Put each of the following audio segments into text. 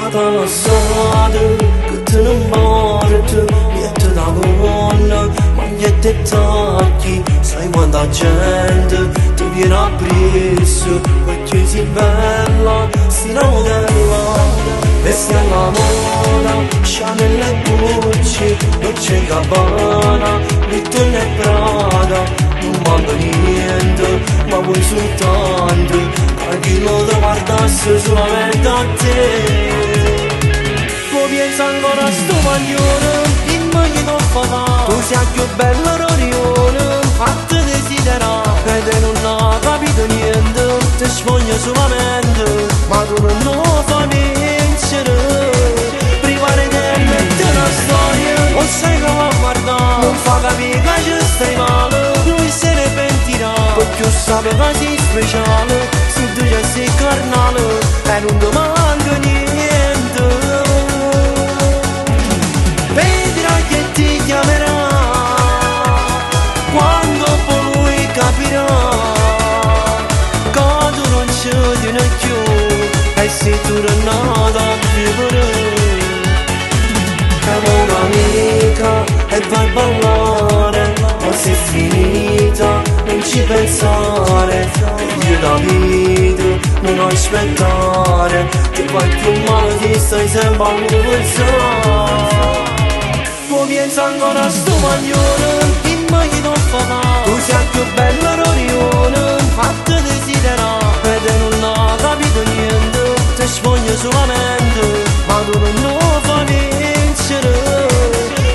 dalla strada, che te ne morte, niente da gonna, ma niente tacchi, sai quanta gente ti viene appresso, perché sei bella, sei una modella, vesti alla moda, Chanel e Gucci, Dolce & Gabbana, Vuitton e Prada, non manca niente, ma vuoi soltanto che lo te guardasse solamente a te. Poi pensa ancora a sto maglione, dimmi che non fa, tu sei più bella Rorione, a te desidera, e te non ha capito niente, ti sfoglia solamente, ma tu non lo fai vincere. Privare te mette una storia, o sai che va a guardare, non fa capire che ci stai male, lui se ne pentirà, perché sape che sei speciale. Tu già sei carnale e non ti manca niente. Vedrai che ti chiamerà quando poi lui capirà che tu non ci tieni più e sei tornata a vivere. Chiama un'amica e vai a ballare, ma se è finita non ci pensare, io la vita non aspettare, ti fai più male che stai sempre a pensare. Poi pensa ancora a sto maglione, dimmi che non fa, tu sei più bella Rorione, a te desidera, e te non ha capito niente, ti sfoglia solamente, ma tu non lo fai vincere.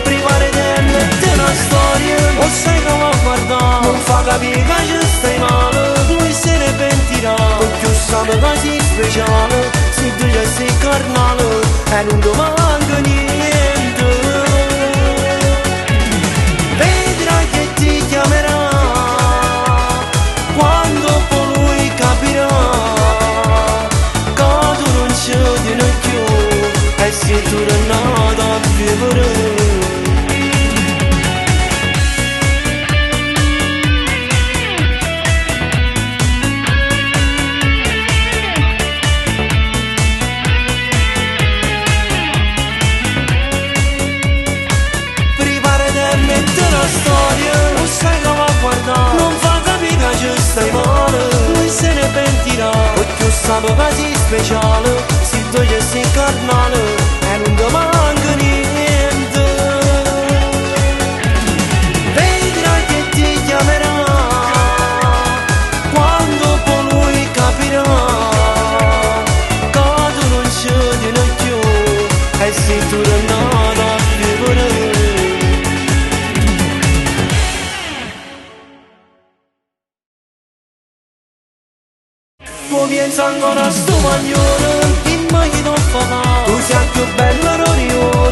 Privare te mette una storia, o sai che va a guardare, non fa capire che ci stai male, lui se ne pentirà, perché sape che sei speciale, se tu già sei carnale e non ti manca niente. Vedrai che ti chiamerà quando poi lui capirà che tu non ci tieni più e sei tornata a vivere. Non sai che va a guardare, non fa capire che ci stai male, lui se ne pentirà, perché sape che sei speciale, se tu già sei carnale e non ti manca niente. Vedrai che ti chiamerà quando poi lui capirà che tu non ci tieni più e sei tornata a vivere. Poi pensa ancora a sto maglione, dimmi che non fa, tu sei più bella Rorione,